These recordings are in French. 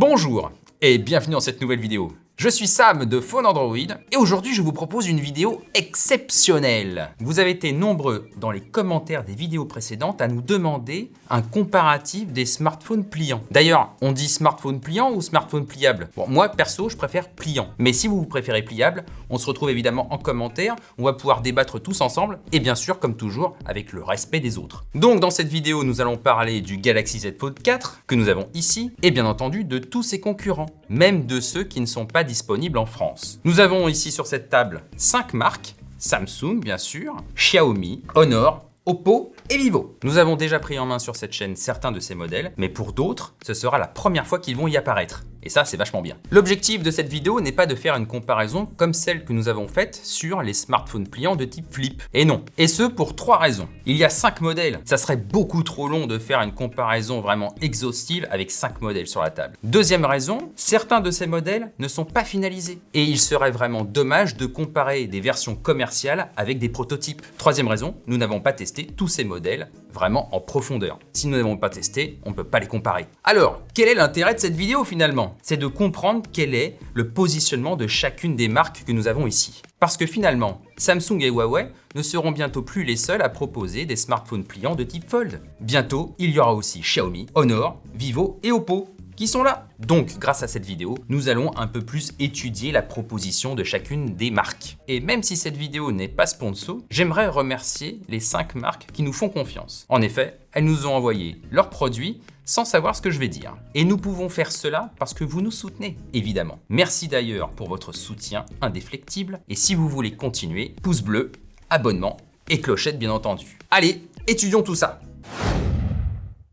Bonjour et bienvenue dans cette nouvelle vidéo. Je suis Sam de Phone Android et aujourd'hui je vous propose une vidéo exceptionnelle. Vous avez été nombreux dans les commentaires des vidéos précédentes à nous demander un comparatif des smartphones pliants. D'ailleurs, on dit smartphone pliant ou smartphone pliable? Bon, moi perso, je préfère pliant. Mais si vous préférez pliable, on se retrouve évidemment en commentaire, on va pouvoir débattre tous ensemble et bien sûr, comme toujours, avec le respect des autres. Donc dans cette vidéo, nous allons parler du Galaxy Z Fold 4 que nous avons ici et bien entendu de tous ses concurrents, même de ceux qui ne sont pas disponible en France. Nous avons ici sur cette table 5 marques, Samsung bien sûr, Xiaomi, Honor, Oppo et Vivo. Nous avons déjà pris en main sur cette chaîne certains de ces modèles, mais pour d'autres, ce sera la première fois qu'ils vont y apparaître. Et ça, c'est vachement bien. L'objectif de cette vidéo n'est pas de faire une comparaison comme celle que nous avons faite sur les smartphones pliants de type flip. Et non. Et ce, pour 3 raisons. Il y a 5 modèles. Ça serait beaucoup trop long de faire une comparaison vraiment exhaustive avec 5 modèles sur la table. Deuxième raison, certains de ces modèles ne sont pas finalisés. Et il serait vraiment dommage de comparer des versions commerciales avec des prototypes. Troisième raison, nous n'avons pas testé tous ces modèles vraiment en profondeur. Si nous n'avons pas testé, on ne peut pas les comparer. Alors, quel est l'intérêt de cette vidéo finalement? C'est de comprendre quel est le positionnement de chacune des marques que nous avons ici. Parce que finalement, Samsung et Huawei ne seront bientôt plus les seuls à proposer des smartphones pliants de type Fold. Bientôt, il y aura aussi Xiaomi, Honor, Vivo et Oppo qui sont là. Donc, grâce à cette vidéo, nous allons un peu plus étudier la proposition de chacune des marques. Et même si cette vidéo n'est pas sponsor, j'aimerais remercier les 5 marques qui nous font confiance. En effet, elles nous ont envoyé leurs produits sans savoir ce que je vais dire. Et nous pouvons faire cela parce que vous nous soutenez, évidemment. Merci d'ailleurs pour votre soutien indéflectible. Et si vous voulez continuer, pouce bleu, abonnement et clochette bien entendu. Allez, étudions tout ça.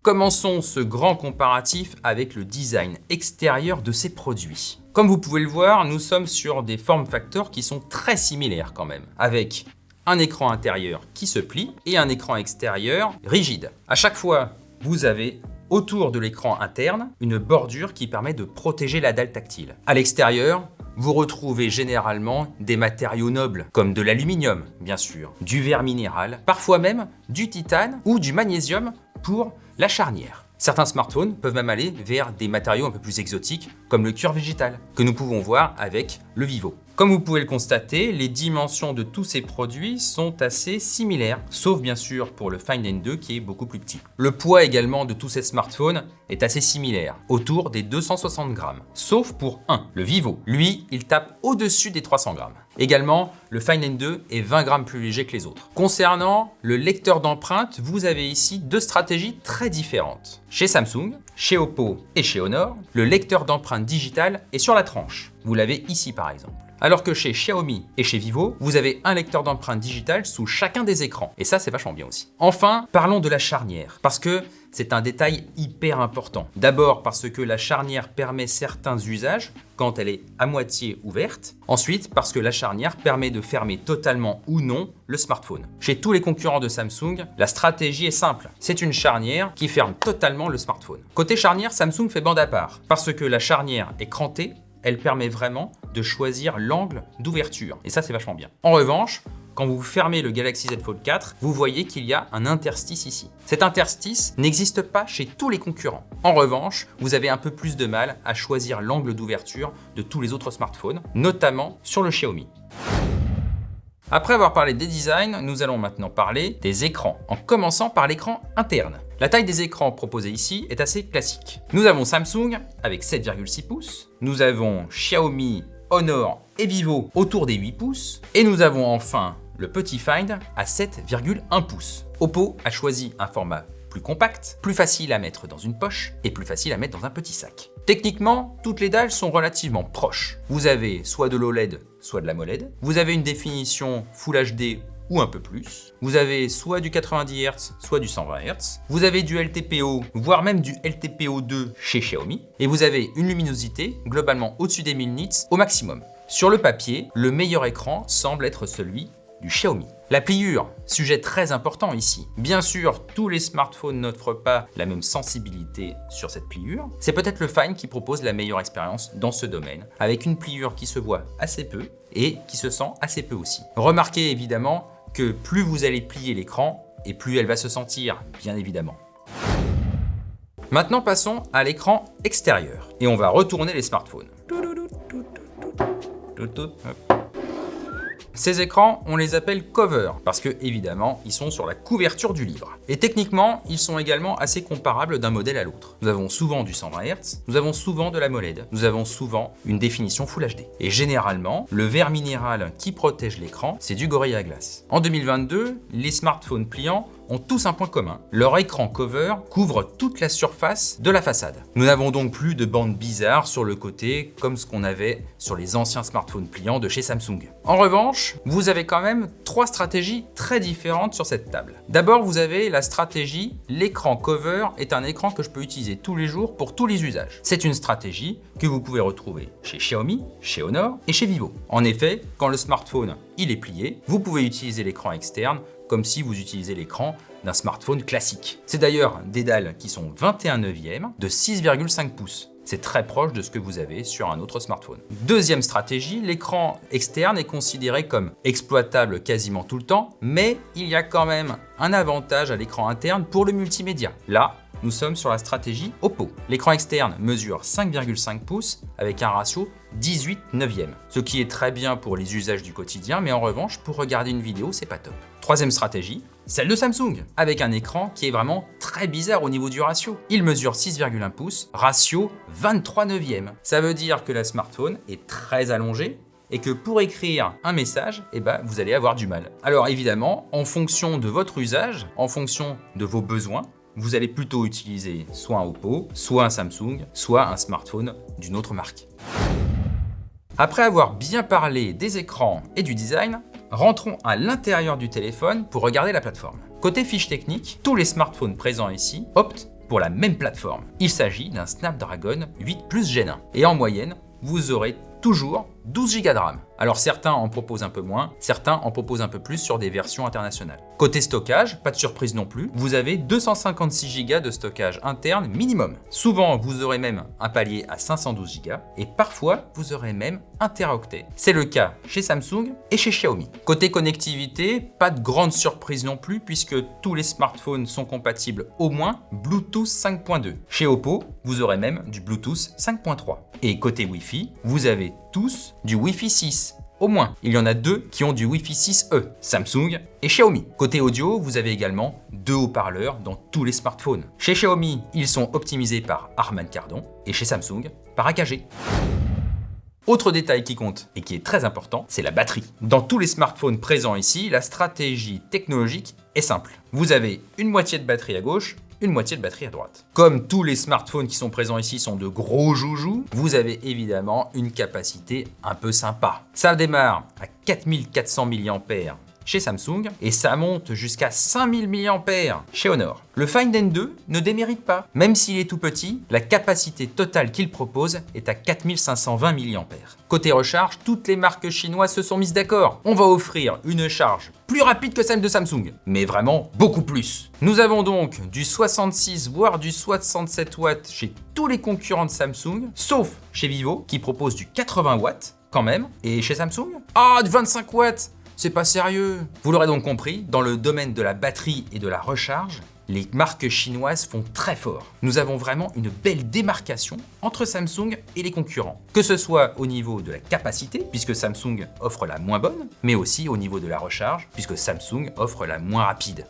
Commençons ce grand comparatif avec le design extérieur de ces produits. Comme vous pouvez le voir, nous sommes sur des form factors qui sont très similaires quand même, avec un écran intérieur qui se plie et un écran extérieur rigide. À chaque fois, vous avez autour de l'écran interne une bordure qui permet de protéger la dalle tactile. À l'extérieur, vous retrouvez généralement des matériaux nobles, comme de l'aluminium, bien sûr, du verre minéral, parfois même du titane ou du magnésium pour la charnière. Certains smartphones peuvent même aller vers des matériaux un peu plus exotiques, comme le cuir végétal, que nous pouvons voir avec le Vivo. Comme vous pouvez le constater, les dimensions de tous ces produits sont assez similaires, sauf bien sûr pour le Find N2 qui est beaucoup plus petit. Le poids également de tous ces smartphones est assez similaire, autour des 260 grammes, sauf pour le Vivo. Lui, il tape au-dessus des 300 grammes. Également, le Find N2 est 20 grammes plus léger que les autres. Concernant le lecteur d'empreintes, vous avez ici 2 stratégies très différentes. Chez Samsung, chez Oppo et chez Honor, le lecteur d'empreintes digitales est sur la tranche. Vous l'avez ici par exemple. Alors que chez Xiaomi et chez Vivo, vous avez un lecteur d'empreintes digitales sous chacun des écrans. Et ça, c'est vachement bien aussi. Enfin, parlons de la charnière, parce que c'est un détail hyper important. D'abord parce que la charnière permet certains usages quand elle est à moitié ouverte. Ensuite, parce que la charnière permet de fermer totalement ou non le smartphone. Chez tous les concurrents de Samsung, la stratégie est simple. C'est une charnière qui ferme totalement le smartphone. Côté charnière, Samsung fait bande à part, parce que la charnière est crantée. Elle permet vraiment de choisir l'angle d'ouverture. Et ça, c'est vachement bien. En revanche, quand vous fermez le Galaxy Z Fold 4, vous voyez qu'il y a un interstice ici. Cet interstice n'existe pas chez tous les concurrents. En revanche, vous avez un peu plus de mal à choisir l'angle d'ouverture de tous les autres smartphones, notamment sur le Xiaomi. Après avoir parlé des designs, nous allons maintenant parler des écrans, en commençant par l'écran interne. La taille des écrans proposés ici est assez classique. Nous avons Samsung avec 7,6 pouces, nous avons Xiaomi, Honor et Vivo autour des 8 pouces, et nous avons enfin le petit Find à 7,1 pouces. Oppo a choisi un format plus compact, plus facile à mettre dans une poche et plus facile à mettre dans un petit sac. Techniquement, toutes les dalles sont relativement proches. Vous avez soit de l'OLED, soit de l'AMOLED. Vous avez une définition Full HD ou un peu plus. Vous avez soit du 90 Hz, soit du 120 Hz. Vous avez du LTPO, voire même du LTPO2 chez Xiaomi. Et vous avez une luminosité globalement au-dessus des 1000 nits au maximum. Sur le papier, le meilleur écran semble être celui du Xiaomi. La pliure, sujet très important ici. Bien sûr, tous les smartphones n'offrent pas la même sensibilité sur cette pliure. C'est peut-être le Find qui propose la meilleure expérience dans ce domaine, avec une pliure qui se voit assez peu et qui se sent assez peu aussi. Remarquez évidemment que plus vous allez plier l'écran et plus elle va se sentir, bien évidemment. Maintenant, passons à l'écran extérieur et on va retourner les smartphones. Ces écrans, on les appelle cover parce que, évidemment, ils sont sur la couverture du livre. Et techniquement, ils sont également assez comparables d'un modèle à l'autre. Nous avons souvent du 120 Hz, nous avons souvent de l'AMOLED, nous avons souvent une définition Full HD. Et généralement, le verre minéral qui protège l'écran, c'est du Gorilla Glass. En 2022, les smartphones pliants ont tous un point commun. Leur écran cover couvre toute la surface de la façade. Nous n'avons donc plus de bandes bizarres sur le côté comme ce qu'on avait sur les anciens smartphones pliants de chez Samsung. En revanche, vous avez quand même 3 stratégies très différentes sur cette table. D'abord, vous avez la stratégie l'écran cover est un écran que je peux utiliser tous les jours pour tous les usages. C'est une stratégie que vous pouvez retrouver chez Xiaomi, chez Honor et chez Vivo. En effet, quand le smartphone il est plié, vous pouvez utiliser l'écran externe comme si vous utilisez l'écran d'un smartphone classique. C'est d'ailleurs des dalles qui sont 21/9 de 6,5 pouces. C'est très proche de ce que vous avez sur un autre smartphone. Deuxième stratégie, l'écran externe est considéré comme exploitable quasiment tout le temps, mais il y a quand même un avantage à l'écran interne pour le multimédia. Là, nous sommes sur la stratégie Oppo. L'écran externe mesure 5,5 pouces avec un ratio 18/9, ce qui est très bien pour les usages du quotidien, mais en revanche, pour regarder une vidéo, c'est pas top. Troisième stratégie, celle de Samsung, avec un écran qui est vraiment très bizarre au niveau du ratio. Il mesure 6,1 pouces, ratio 23/9. Ça veut dire que le smartphone est très allongé et que pour écrire un message, vous allez avoir du mal. Alors évidemment, en fonction de votre usage, en fonction de vos besoins, vous allez plutôt utiliser soit un Oppo, soit un Samsung, soit un smartphone d'une autre marque. Après avoir bien parlé des écrans et du design, rentrons à l'intérieur du téléphone pour regarder la plateforme. Côté fiche technique, tous les smartphones présents ici optent pour la même plateforme. Il s'agit d'un Snapdragon 8 Plus Gen 1. Et en moyenne, vous aurez toujours 12 Go de RAM. Alors certains en proposent un peu moins, certains en proposent un peu plus sur des versions internationales. Côté stockage, pas de surprise non plus, vous avez 256 Go de stockage interne minimum. Souvent, vous aurez même un palier à 512 Go et parfois, vous aurez même un Teraoctet. C'est le cas chez Samsung et chez Xiaomi. Côté connectivité, pas de grande surprise non plus puisque tous les smartphones sont compatibles au moins Bluetooth 5.2. Chez Oppo, vous aurez même du Bluetooth 5.3. Et côté Wi-Fi, vous avez tous du Wi-Fi 6. Au moins, il y en a 2 qui ont du Wi-Fi 6E, Samsung et Xiaomi. Côté audio, vous avez également 2 haut-parleurs dans tous les smartphones. Chez Xiaomi, ils sont optimisés par Harman Kardon et chez Samsung par AKG. Autre détail qui compte et qui est très important, c'est la batterie. Dans tous les smartphones présents ici, la stratégie technologique est simple. Vous avez une moitié de batterie à gauche, une moitié de batterie à droite. Comme tous les smartphones qui sont présents ici sont de gros joujoux, vous avez évidemment une capacité un peu sympa. Ça démarre à 4400 mAh chez Samsung et ça monte jusqu'à 5000 mAh chez Honor. Le Find N2 ne démérite pas. Même s'il est tout petit, la capacité totale qu'il propose est à 4520 mAh. Côté recharge, toutes les marques chinoises se sont mises d'accord. On va offrir une charge plus rapide que celle de Samsung, mais vraiment beaucoup plus. Nous avons donc du 66 voire du 67 watts chez tous les concurrents de Samsung, sauf chez Vivo qui propose du 80 watts quand même, et chez Samsung, du 25 watts. C'est pas sérieux. Vous l'aurez donc compris, dans le domaine de la batterie et de la recharge, les marques chinoises font très fort. Nous avons vraiment une belle démarcation entre Samsung et les concurrents. Que ce soit au niveau de la capacité, puisque Samsung offre la moins bonne, mais aussi au niveau de la recharge, puisque Samsung offre la moins rapide.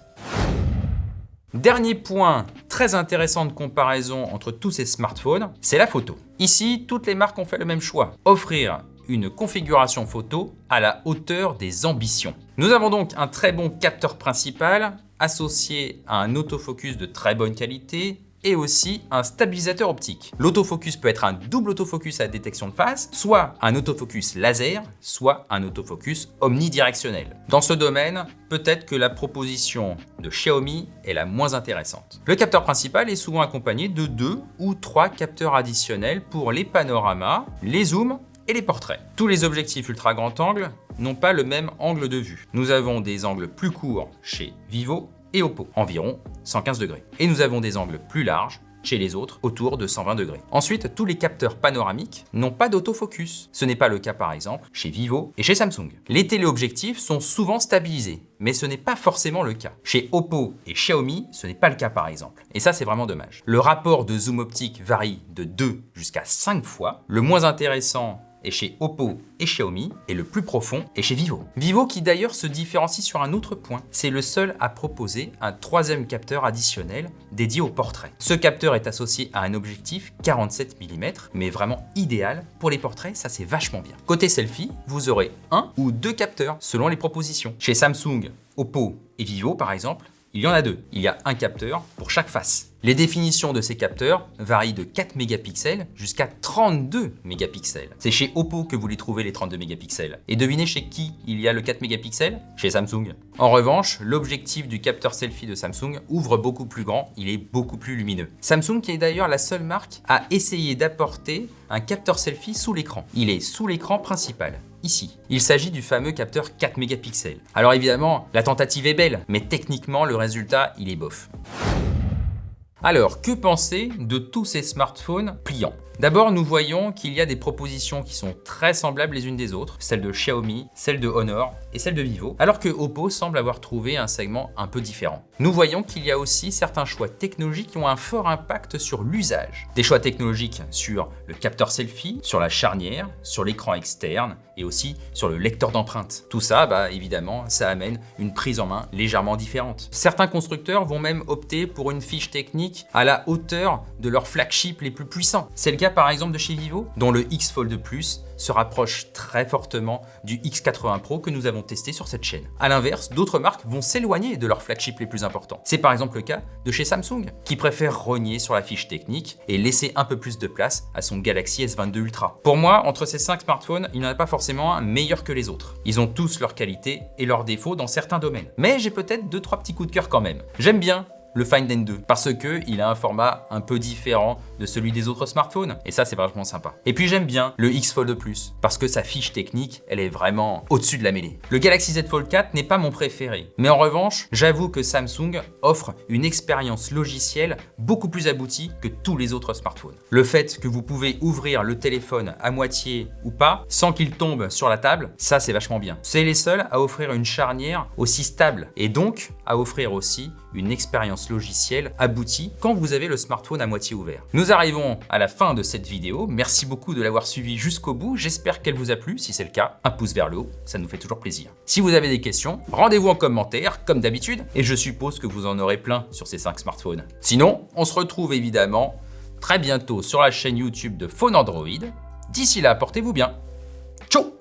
Dernier point très intéressant de comparaison entre tous ces smartphones, c'est la photo. Ici, toutes les marques ont fait le même choix. Offrir une configuration photo à la hauteur des ambitions. Nous avons donc un très bon capteur principal associé à un autofocus de très bonne qualité et aussi un stabilisateur optique. L'autofocus peut être un double autofocus à détection de face, soit un autofocus laser, soit un autofocus omnidirectionnel. Dans ce domaine, peut-être que la proposition de Xiaomi est la moins intéressante. Le capteur principal est souvent accompagné de 2 ou 3 capteurs additionnels pour les panoramas, les zooms et les portraits. Tous les objectifs ultra grand angle n'ont pas le même angle de vue. Nous avons des angles plus courts chez Vivo et Oppo, environ 115 degrés. Et nous avons des angles plus larges chez les autres autour de 120 degrés. Ensuite, tous les capteurs panoramiques n'ont pas d'autofocus. Ce n'est pas le cas par exemple chez Vivo et chez Samsung. Les téléobjectifs sont souvent stabilisés, mais ce n'est pas forcément le cas. Chez Oppo et Xiaomi, ce n'est pas le cas par exemple. Et ça, c'est vraiment dommage. Le rapport de zoom optique varie de 2 jusqu'à 5 fois. Le moins intéressant est chez Oppo et Xiaomi, et le plus profond est chez Vivo. Vivo qui d'ailleurs se différencie sur un autre point. C'est le seul à proposer un troisième capteur additionnel dédié au portrait. Ce capteur est associé à un objectif 47 mm, mais vraiment idéal pour les portraits, ça c'est vachement bien. Côté selfie, vous aurez un ou deux capteurs selon les propositions. Chez Samsung, Oppo et Vivo par exemple, il y en a deux. Il y a un capteur pour chaque face. Les définitions de ces capteurs varient de 4 mégapixels jusqu'à 32 mégapixels. C'est chez Oppo que vous les trouvez les 32 mégapixels. Et devinez chez qui il y a le 4 mégapixels? Chez Samsung. En revanche, l'objectif du capteur selfie de Samsung ouvre beaucoup plus grand, il est beaucoup plus lumineux. Samsung qui est d'ailleurs la seule marque à essayer d'apporter un capteur selfie sous l'écran. Il est sous l'écran principal. Ici. Il s'agit du fameux capteur 4 mégapixels. Alors évidemment, la tentative est belle, mais techniquement, le résultat, il est bof. Alors, que penser de tous ces smartphones pliants? D'abord, nous voyons qu'il y a des propositions qui sont très semblables les unes des autres, celle de Xiaomi, celle de Honor et celle de Vivo, alors que Oppo semble avoir trouvé un segment un peu différent. Nous voyons qu'il y a aussi certains choix technologiques qui ont un fort impact sur l'usage. Des choix technologiques sur le capteur selfie, sur la charnière, sur l'écran externe et aussi sur le lecteur d'empreintes. Tout ça, évidemment, ça amène une prise en main légèrement différente. Certains constructeurs vont même opter pour une fiche technique à la hauteur de leurs flagships les plus puissants. C'est le cas par exemple de chez Vivo, dont le X Fold Plus se rapproche très fortement du X80 Pro que nous avons testé sur cette chaîne. A l'inverse, d'autres marques vont s'éloigner de leurs flagships les plus importants. C'est par exemple le cas de chez Samsung, qui préfère rogner sur la fiche technique et laisser un peu plus de place à son Galaxy S22 Ultra. Pour moi, entre ces 5 smartphones, il n'y en a pas forcément un meilleur que les autres. Ils ont tous leurs qualités et leurs défauts dans certains domaines. Mais j'ai peut-être 2-3 petits coups de cœur quand même. J'aime bien le Find N2 parce que il a un format un peu différent de celui des autres smartphones et ça c'est vachement sympa. Et puis j'aime bien le X Fold Plus parce que sa fiche technique elle est vraiment au-dessus de la mêlée. Le Galaxy Z Fold 4 n'est pas mon préféré, mais en revanche j'avoue que Samsung offre une expérience logicielle beaucoup plus aboutie que tous les autres smartphones. Le fait que vous pouvez ouvrir le téléphone à moitié ou pas sans qu'il tombe sur la table, ça c'est vachement bien. C'est les seuls à offrir une charnière aussi stable et donc à offrir aussi une expérience logicielle aboutie quand vous avez le smartphone à moitié ouvert. Nous arrivons à la fin de cette vidéo. Merci beaucoup de l'avoir suivi jusqu'au bout. J'espère qu'elle vous a plu. Si c'est le cas, un pouce vers le haut, ça nous fait toujours plaisir. Si vous avez des questions, rendez-vous en commentaire comme d'habitude et je suppose que vous en aurez plein sur ces 5 smartphones. Sinon, on se retrouve évidemment très bientôt sur la chaîne YouTube de Phone Android. D'ici là, portez-vous bien. Ciao!